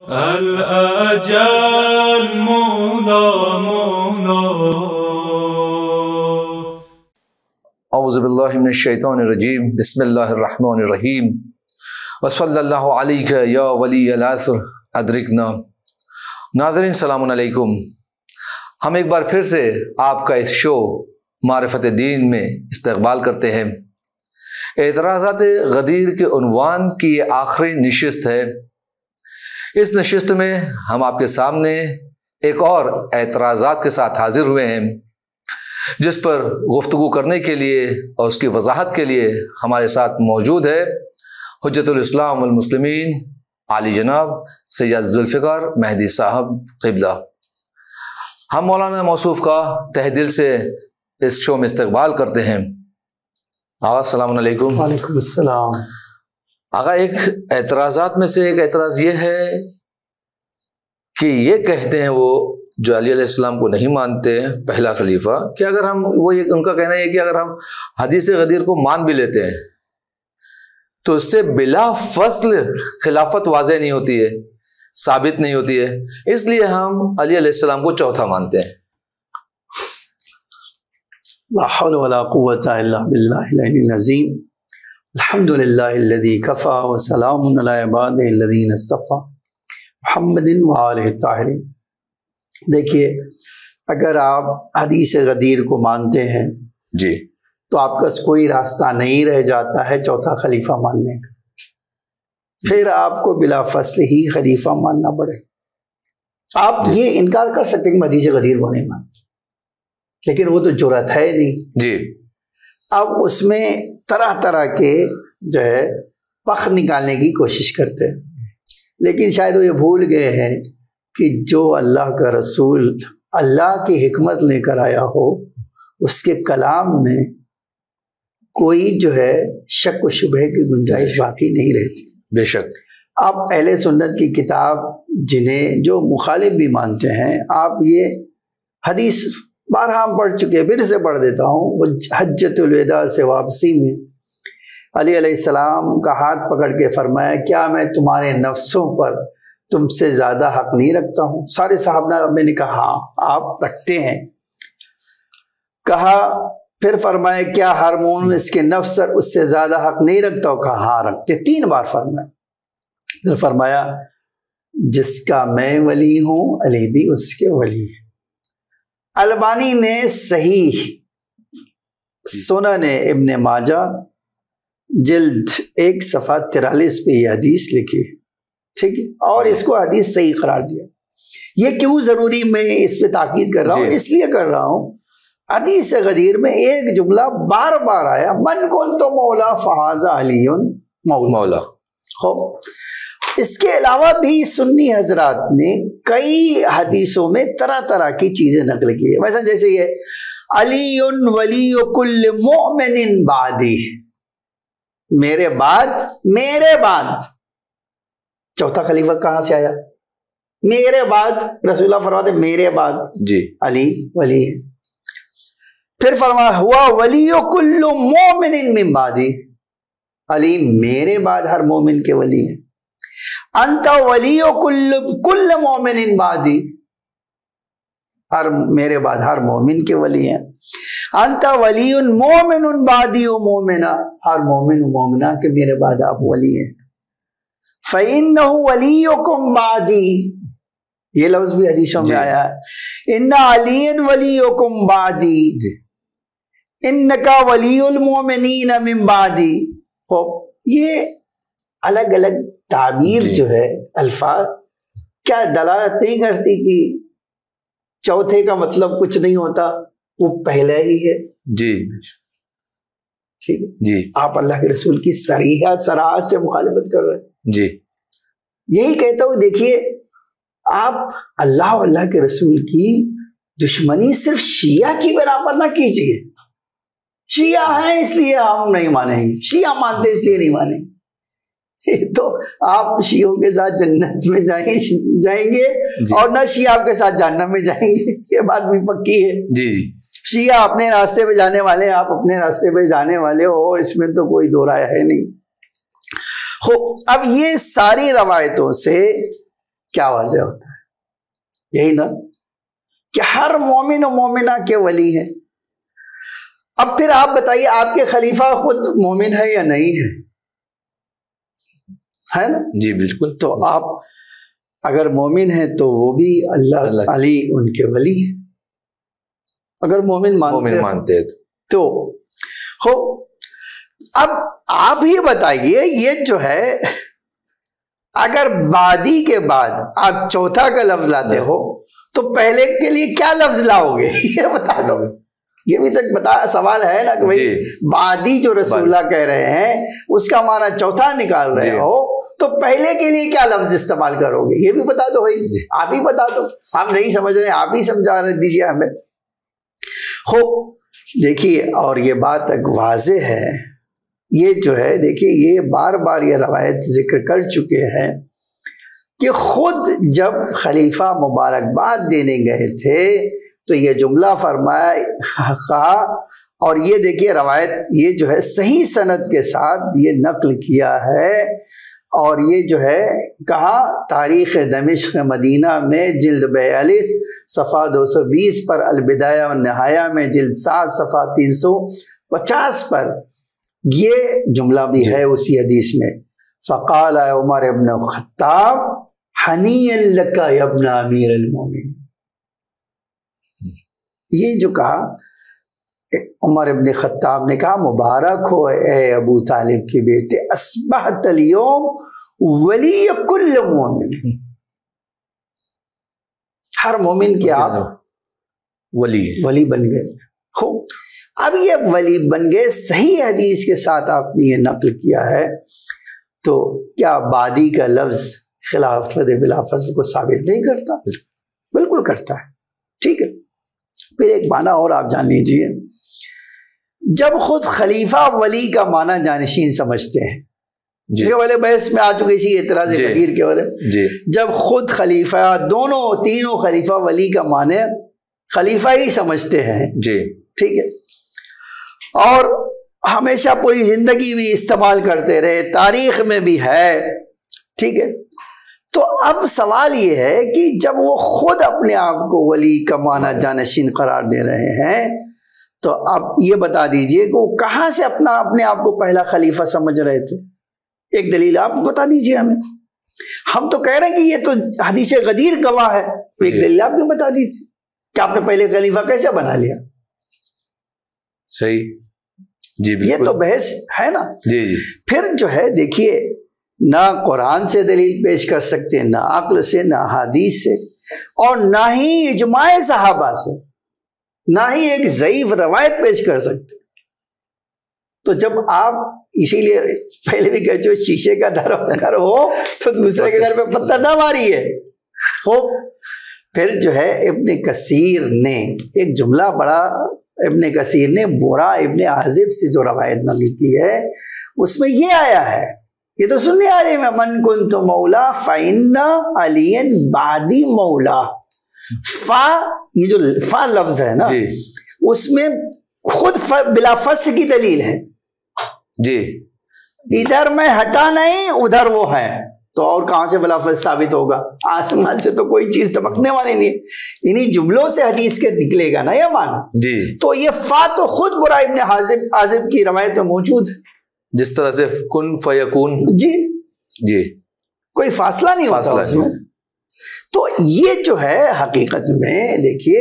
الأجل مولا مولا. اعوذ باللہ من الشیطان الرجیم. بسم اللہ الرحمن الرحیم. وصلی اللہ علیک یا ولی العصر ادرکنا. ناظرین السلام علیکم. ہم ایک بار پھر سے آپ کا اس شو معرفت دین میں استقبال کرتے ہیں. اعتراضات غدیر کے عنوان کی یہ آخری نشست ہے. اس نشست میں ہم آپ کے سامنے ایک اور اعتراضات کے ساتھ حاضر ہوئے ہیں، جس پر گفتگو کرنے کے لیے اور اس کی وضاحت کے لیے ہمارے ساتھ موجود ہے حجت الاسلام والمسلمین عالی جناب سید ذوالفقار مہدی صاحب قبلہ. ہم مولانا موصوف کا تہ دل سے اس شو میں استقبال کرتے ہیں. آغا السلام علیکم. وعلیکم السلام. آغا، ایک اعتراضات میں سے ایک اعتراض یہ ہے کہ یہ کہتے ہیں وہ جو علی علیہ السلام کو نہیں مانتے پہلا خلیفہ، کہ اگر ہم ان کا کہنا ہے کہ اگر ہم حدیث غدیر کو مان بھی لیتے ہیں تو اس سے بلا فصل خلافت واضح نہیں ہوتی ہے، ثابت نہیں ہوتی ہے، اس لیے ہم علی علیہ السلام کو چوتھا مانتے ہیں. لا حول ولا قوة الا باللہ العلی العظیم. الحمد للہ الذی کفا وسلام علی عبادہ الذین اصطفی محمد وآلہ الطاہرین. دیکھیے، اگر آپ حدیث غدیر کو مانتے ہیں جی تو آپ کا کوئی راستہ نہیں رہ جاتا ہے چوتھا خلیفہ ماننے کا. پھر آپ کو بلا فصل ہی خلیفہ ماننا پڑے. آپ یہ انکار کر سکتے ہیں کہ حدیث غدیر کو نہیں مانتے، لیکن وہ تو جرأت ہے نہیں. جی اب اس میں طرح طرح کے جو ہے پخ نکالنے کی کوشش کرتے ہیں، لیکن شاید وہ یہ بھول گئے ہیں کہ جو اللہ کا رسول اللہ کی حکمت لے کر آیا ہو اس کے کلام میں کوئی جو ہے شک و شبہ کی گنجائش باقی نہیں رہتی. بے شک. آپ اہل سنت کی کتاب جنہیں جو مخالف بھی مانتے ہیں، آپ یہ حدیث بارہا ہم پڑھ چکے، پھر سے پڑھ دیتا ہوں. وہ حجت الوداع سے واپسی میں علی علیہ السلام کا ہاتھ پکڑ کے فرمایا، کیا میں تمہارے نفسوں پر تم سے زیادہ حق نہیں رکھتا ہوں؟ سارے صحابہ میں نے کہا ہاں آپ رکھتے ہیں. کہا پھر فرمایا، کیا ہر مومن اس کے نفس پر اس سے زیادہ حق نہیں رکھتا ہو؟ کہا ہاں رکھتے. 3 بار فرمایا. پھر فرمایا، جس کا میں ولی ہوں علی بھی اس کے ولی ہے. البانی نے صحیح سنن ابن ماجہ جلد 1 صفحہ 43 پہ یہ حدیث لکھی، ٹھیک ہے، اور اس کو حدیث صحیح قرار دیا. یہ کیوں ضروری میں اس پہ تاکید کر رہا ہوں؟ اس لیے کر رہا ہوں حدیث غدیر میں ایک جملہ بار بار آیا، من کنت مولا فہذا علی مولا. خوب، اس کے علاوہ بھی سنی حضرات نے کئی حدیثوں میں طرح طرح کی چیزیں نقل کی ہے. مثلا جیسے یہ علی ولی کل مؤمن بعدی، میرے بعد چوتھا خلیفہ کہاں سے آیا؟ میرے بعد رسول اللہ فرماتے میرے بعد جی علی ولی ہے. پھر فرمایا ہوا ولی کل مومن من بعدی، علی میرے بعد ہر مومن کے ولی ہے. انت ولی کل مومن بعدی، میرے بعد ہر مومن کے ولی ہیں. انت ولی مومن بعدی و مومنہ، ہر مومن و مومنہ کے میرے بعد آپ ولی ہیں. فَإِنَّهُ وَلِيُّكُمْ بَعْدِي، یہ لفظ بھی حدیثوں میں آیا ہے. اِنَّ عَلِيًّا وَلِيُّكُمْ بَعْدِي اِنَّكَ وَلِيُّ الْمُؤْمِنِينَ مِنْ بَعْدِي. یہ الگ الگ تعبیر جو ہے الفاظ کیا دلالت نہیں کرتی کہ چوتھے کا مطلب کچھ نہیں ہوتا، وہ پہلا ہی ہے. جی ٹھیک ہے جی. آپ اللہ کے رسول کی صراحت سے مخالفت کر رہے ہیں. جی یہی کہتا ہوں، دیکھیے آپ اللہ و اللہ کے رسول کی دشمنی صرف شیعہ کی بنا پر نہ کیجیے. شیعہ ہیں اس لیے ہم نہیں مانیں گے، شیعہ مانتے اس لیے نہیں مانیں گے. تو آپ شیعوں کے ساتھ جنت میں جائیں گے اور نہ شیعہ آپ کے ساتھ جہنم میں جائیں گے، یہ بات بھی پکی ہے. جی جی. شیعہ اپنے راستے پہ جانے والے، آپ اپنے راستے پہ جانے والے ہو، اس میں تو کوئی دو رائے ہے نہیں. اب یہ ساری روایتوں سے کیا واضح ہوتا ہے؟ یہی نا کہ ہر مومن و مومنہ کے ولی ہیں۔ اب پھر آپ بتائیے آپ کے خلیفہ خود مومن ہے یا نہیں ہے نا؟ جی بالکل۔ تو آپ اگر مومن ہیں تو وہ بھی اللہ علی ان کے ولی ہیں، اگر مومن مانتے ہیں تو اب آپ ہی بتائیے، یہ جو ہے اگر بادی کے بعد آپ چوتھا کا لفظ لاتے ہو تو پہلے کے لیے کیا لفظ لاؤ گے؟ یہ بتا دو، یہ بھی تک سوال ہے نا کہ بھائی بادی جو رسول اللہ کہہ رہے ہیں اس کا معنی چوتھا نکال رہے ہو تو پہلے کے لیے کیا لفظ استعمال کرو گے؟ یہ بھی بتا دو بھائی، آپ ہی بتا دو، ہم نہیں سمجھ رہے، آپ ہی سمجھا دیجیے ہمیں۔ دیکھیے، اور یہ بات واضح ہے، یہ جو ہے دیکھیے یہ بار بار یہ روایت ذکر کر چکے ہیں کہ خود جب خلیفہ مبارکباد دینے گئے تھے تو یہ جملہ فرمایا کہا، اور یہ دیکھیے روایت یہ جو ہے صحیح سند کے ساتھ یہ نقل کیا ہے، اور یہ جو ہے کہا تاریخ دمشق مدینہ میں جلد 42 صفحہ 220 پر، البدایہ والنہایہ میں جلد 7 صفحہ 350 پر یہ جملہ بھی ہے اسی حدیث میں۔ فقال عمر ابن خطاب حنیئا لک یا ابن امیر المومنین، یہ جو کہا عمر ابن خطاب نے کہا مبارک ہو اے ابو طالب کے بیٹے، اصبحت اليوم ولی کل مومن، ہر مومن کے آپ ولی بن گئے۔ خوب، اب یہ ولی بن گئے، صحیح حدیث کے ساتھ آپ نے یہ نقل کیا ہے، تو کیا بادی کا لفظ خلافت بلا فضل کو ثابت نہیں کرتا؟ بالکل کرتا ہے، ٹھیک ہے۔ پھر ایک معنی اور آپ جان لیجئے، جب خود خلیفہ ولی کا معنی جانشین سمجھتے ہیں، جس کے والے بحث میں آ چکے اسی اعتراض قدیر کے بارے، جب خود خلیفہ تینوں خلیفہ ولی کا معنی خلیفہ ہی سمجھتے ہیں، ٹھیک ہے، اور ہمیشہ پوری زندگی بھی استعمال کرتے رہے، تاریخ میں بھی ہے، ٹھیک ہے، تو اب سوال یہ ہے کہ جب وہ خود اپنے آپ کو ولی کا معنی جانشین قرار دے رہے ہیں تو اب یہ بتا دیجئے کہ وہ کہاں سے اپنے آپ کو پہلا خلیفہ سمجھ رہے تھے؟ ایک دلیل آپ بتا دیجئے ہمیں، ہم تو کہہ رہے ہیں کہ یہ تو حدیث غدیر گواہ ہے، ایک دلیل آپ بھی بتا دیجئے کہ آپ نے پہلے خلیفہ کیسے بنا لیا؟ صحیح، جی بالکل، یہ تو بحث ہے نا۔ جی پھر جو ہے دیکھیے، نہ قرآن سے دلیل پیش کر سکتے، نہ عقل سے، نہ حدیث سے، اور نہ ہی اجماع صحابہ سے، نہ ہی ایک ضعیف روایت پیش کر سکتے۔ تو جب آپ اسی لیے پہلے بھی کہہ جو شیشے کا گھر ہو تو دوسرے کے گھر پہ پتھر نہ ماریے۔ پھر جو ہے ابن کثیر نے ایک جملہ بڑا، ابن کثیر نے برا ابن عازب سے جو روایت نقل کی ہے اس میں یہ آیا ہے، یہ تو سننے آ رہے میں، من کنت مولا فإن علی بعدی مولا، فا، یہ جو فا لفظ ہے نا اس میں خود بلا فصل کی دلیل ہے، جی ادھر میں ہٹا نہیں ادھر وہ ہے، تو اور کہاں سے بلا فصل ثابت ہوگا؟ آسمان سے تو کوئی چیز ٹپکنے والی نہیں ہے، انہی جملوں سے حدیث کے نکلے گا نا یہ معنی۔ جی تو یہ فا تو خود برا ابن عازب کی روایت میں موجود ہے، جس طرح سے کن فیکون، جی جی کوئی فاصلہ نہیں ہوتا اس میں۔ تو یہ جو ہے حقیقت میں دیکھیے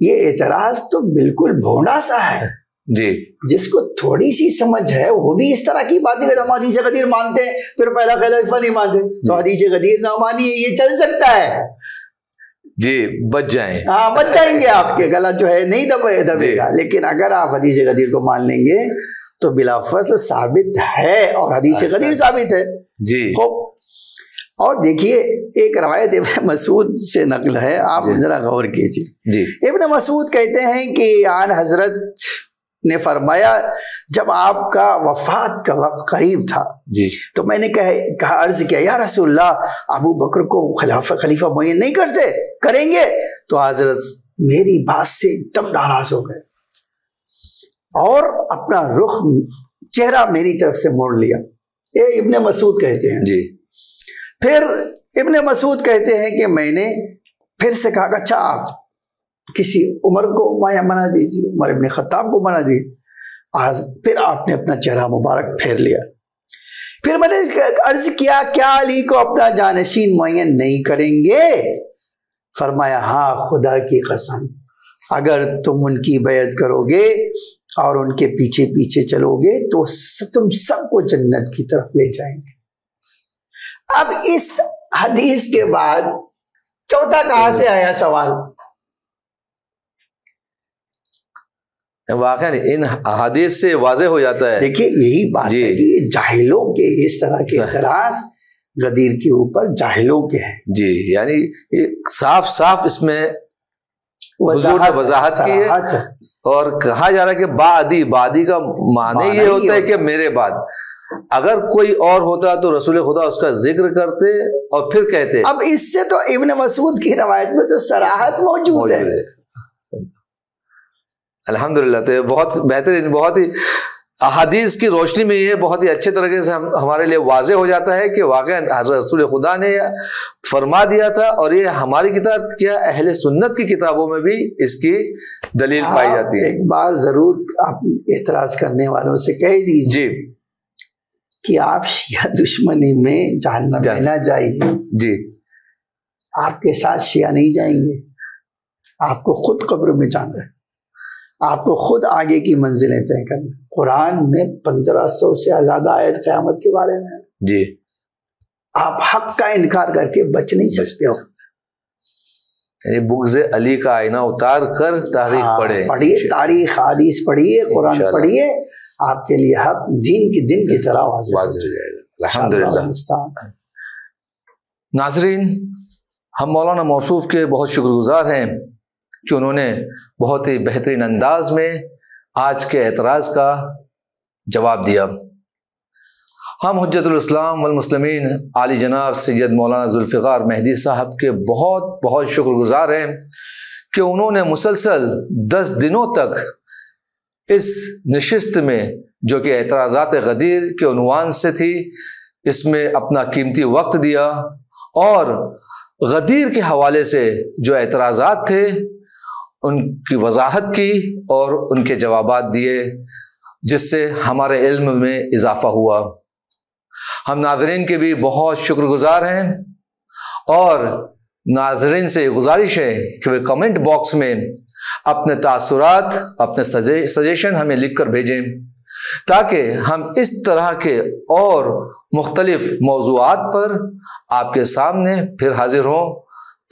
یہ اعتراض تو بالکل بھونڈا سا ہے، جی جس کو تھوڑی سی سمجھ ہے وہ بھی اس طرح کی باتیں کرتے، ہم حدیث غدیر مانتے ہیں پھر پہلا خلیفہ نہیں مانتے، تو حدیث غدیر نہ مانیے، یہ چل سکتا ہے، جی بچ جائیں، ہاں بچ جائیں گے، آپ کے گلا جو ہے نہیں دبے گا، لیکن اگر آپ حدیث غدیر کو مان لیں گے تو بلا فصل ثابت ہے اور حدیث غدیر ثابت ہے، جی خوب۔ اور دیکھیے ایک روایت ابن مسعود سے نقل ہے، آپ ذرا غور کیجیے، جی ابن مسعود کہتے ہیں کہ آن حضرت نے فرمایا جب آپ کا وفات کا وقت قریب تھا، جی تو میں نے کہا عرض کیا یا رسول اللہ ابو بکر کو خلیفہ معین نہیں کریں گے؟ تو حضرت میری بات سے ایک دم ناراض ہو گئے اور اپنا چہرہ میری طرف سے موڑ لیا، یہ ابن مسعود کہتے ہیں، جی پھر ابن مسعود کہتے ہیں کہ میں نے پھر سے کہا کہ اچھا آپ کسی عمر کو منع دیجیے، عمر ابن خطاب کو منع دیجیے۔ پھر آپ نے اپنا چہرہ مبارک پھیر لیا۔ پھر میں نے عرض کیا کیا علی کو اپنا جانشین معین نہیں کریں گے؟ فرمایا ہاں خدا کی قسم، اگر تم ان کی بیعت کرو گے اور ان کے پیچھے پیچھے چلو گے تو تم سب کو جنت کی طرف لے جائیں گے۔ اب اس حدیث کے بعد چوتھا کہاں سے آیا سوال؟ واقعی ان احادیث سے واضح ہو جاتا ہے۔ دیکھیے یہی بات ہے کہ جاہلوں کے اس طرح کے اعتراض غدیر کے اوپر جاہلوں کے ہیں۔ جی، یعنی صاف صاف اس میں حضور نے وضاحت کی ہے، اور کہا جا رہا ہے کہ بعدی کا معنی یہ ہوتا ہے کہ میرے بعد۔ اگر کوئی اور ہوتا تو رسول خدا اس کا ذکر کرتے اور پھر کہتے۔ اب اس سے تو ابن مسعود کی روایت میں تو صراحت موجود ہے۔ الحمدللہ، تو بہت بہترین، بہت ہی احادیث کی روشنی میں یہ بہت ہی اچھے طریقے سے ہمارے لیے واضح ہو جاتا ہے کہ واقعا حضرت رسول خدا نے فرما دیا تھا، اور یہ ہماری کتاب کیا اہل سنت کی کتابوں میں بھی اس کی دلیل پائی جاتی ہے۔ ایک بار ضرور آپ اعتراض کرنے والوں سے کہہ دیجیے جی کہ آپ شیعہ دشمنی میں جہنم میں نہ جائیے۔ جی، آپ کے ساتھ شیعہ نہیں جائیں گے، آپ کو خود قبر میں جانا ہے، آپ کو خود آگے کی منزلیں طے کرنا۔ قرآن میں 1500 سے زیادہ آیت قیامت کے بارے میں ہے۔ جی، آپ حق کا انکار کر کے بچ نہیں سکتے ہو۔ یعنی بغض علی کا آئینہ اتار کر تاریخ پڑھیے، تاریخ حدیث پڑھیے، قرآن پڑھیے، آپ کے لیے حق دین کی دن کی طرح واضح ہو جائے گا الحمدللہ۔ ناظرین، ہم مولانا موصوف کے بہت شکر گزار ہیں کہ انہوں نے بہت ہی بہترین انداز میں آج کے اعتراض کا جواب دیا۔ ہم حجت الاسلام والمسلمین عالی جناب سید مولانا ذوالفقار مہدی صاحب کے بہت بہت شکر گزار ہیں کہ انہوں نے مسلسل 10 دنوں تک اس نشست میں، جو کہ اعتراضات غدیر کے عنوان سے تھی، اس میں اپنا قیمتی وقت دیا، اور غدیر کے حوالے سے جو اعتراضات تھے ان کی وضاحت کی اور ان کے جوابات دیے، جس سے ہمارے علم میں اضافہ ہوا۔ ہم ناظرین کے بھی بہت شکر گزار ہیں، اور ناظرین سے گزارش ہے کہ وہ کمنٹ باکس میں اپنے تاثرات، اپنے سجیشن ہمیں لکھ کر بھیجیں، تاکہ ہم اس طرح کے اور مختلف موضوعات پر آپ کے سامنے پھر حاضر ہوں۔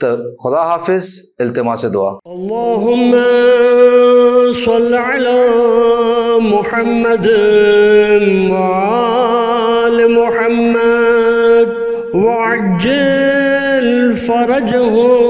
تو خدا حافظ، التماس دعا۔ اللہم صل علی محمد وآل محمد وعجل فرجهم